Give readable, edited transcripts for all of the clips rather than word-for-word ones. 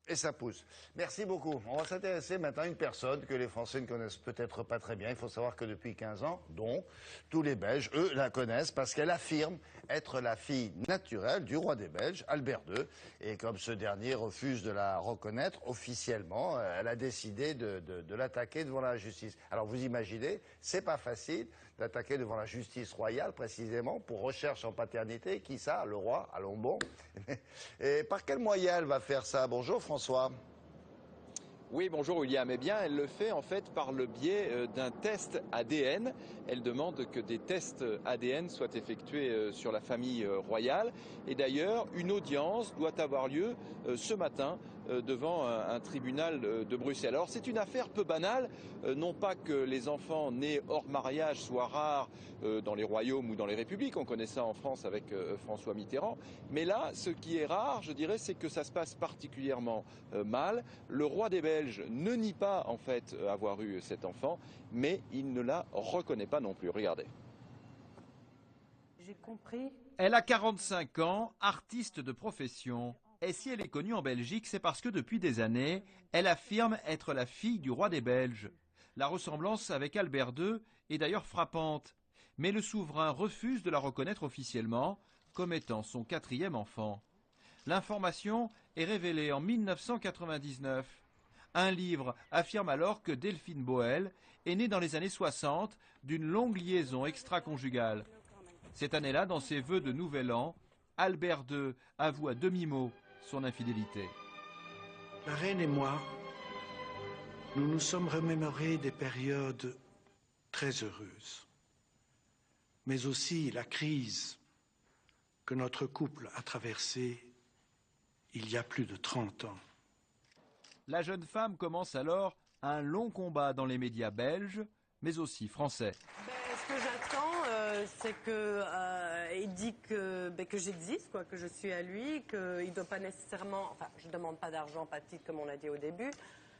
Et ça pousse. Merci beaucoup. On va s'intéresser maintenant à une personne que les Français ne connaissent peut-être pas très bien. Il faut savoir que depuis 15 ans, dont tous les Belges, eux, la connaissent parce qu'elle affirme être la fille naturelle du roi des Belges, Albert II. Et comme ce dernier refuse de la reconnaître officiellement, elle a décidé de l'attaquer devant la justice. Alors vous imaginez, c'est pas facile d'attaquer devant la justice royale précisément pour recherche en paternité. Qui ça? Le roi? Allons bon. Et par quel moyen elle va faire ça? Bonjour François. Oui, bonjour William. Eh bien, elle le fait en fait par le biais d'un test ADN. Elle demande que des tests ADN soient effectués sur la famille royale. Et d'ailleurs, une audience doit avoir lieu ce matin devant un tribunal de Bruxelles. Alors, c'est une affaire peu banale. Non pas que les enfants nés hors mariage soient rares dans les royaumes ou dans les républiques. On connaît ça en France avec François Mitterrand. Mais là, ce qui est rare, je dirais, c'est que ça se passe particulièrement mal. Le roi des Belges ne nie pas en fait avoir eu cet enfant, mais il ne la reconnaît pas non plus. Regardez. J'ai compris. Elle a 45 ans, artiste de profession. Et si elle est connue en Belgique, c'est parce que depuis des années, elle affirme être la fille du roi des Belges. La ressemblance avec Albert II est d'ailleurs frappante. Mais le souverain refuse de la reconnaître officiellement comme étant son 4e enfant. L'information est révélée en 1999. Un livre affirme alors que Delphine Boel est née dans les années 60 d'une longue liaison extra-conjugale. Cette année-là, dans ses vœux de Nouvel An, Albert II avoue à demi-mot son infidélité. La reine et moi, nous nous sommes remémorés des périodes très heureuses, mais aussi la crise que notre couple a traversée il y a plus de 30 ans. La jeune femme commence alors un long combat dans les médias belges, mais aussi français. Ce que j'attends, c'est qu'il dit que j'existe, que je suis à lui, qu'il ne doit pas nécessairement... Enfin, je ne demande pas d'argent, pas de titre, comme on l'a dit au début,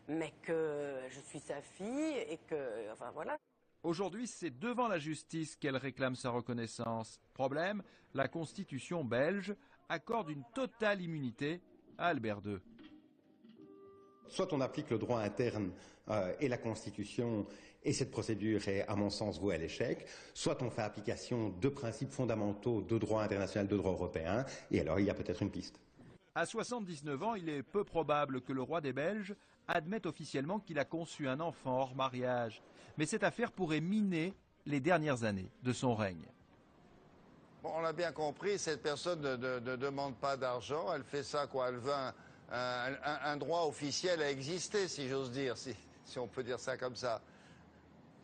mais que je suis sa fille et que... Enfin, voilà. Aujourd'hui, c'est devant la justice qu'elle réclame sa reconnaissance. Problème, la Constitution belge accorde une totale immunité à Albert II. Soit on applique le droit interne et la Constitution, et cette procédure est, à mon sens, vouée à l'échec, soit on fait application de principes fondamentaux de droit international, de droit européen, et alors il y a peut-être une piste. À 79 ans, il est peu probable que le roi des Belges admette officiellement qu'il a conçu un enfant hors mariage. Mais cette affaire pourrait miner les dernières années de son règne. Bon, on l'a bien compris, cette personne ne demande pas d'argent, elle fait ça quoi, elle veut un droit officiel à exister, si j'ose dire, si on peut dire ça comme ça.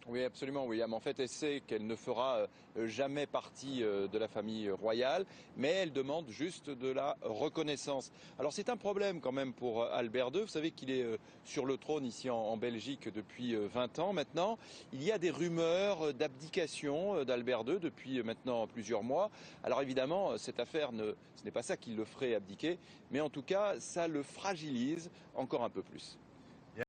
Oui, absolument, William. En fait, elle sait qu'elle ne fera jamais partie de la famille royale, mais elle demande juste de la reconnaissance. Alors, c'est un problème quand même pour Albert II. Vous savez qu'il est sur le trône ici en Belgique depuis 20 ans maintenant. Il y a des rumeurs d'abdication d'Albert II depuis maintenant plusieurs mois. Alors, évidemment, cette affaire, ce n'est pas ça qui le ferait abdiquer, mais en tout cas, ça le fragilise encore un peu plus.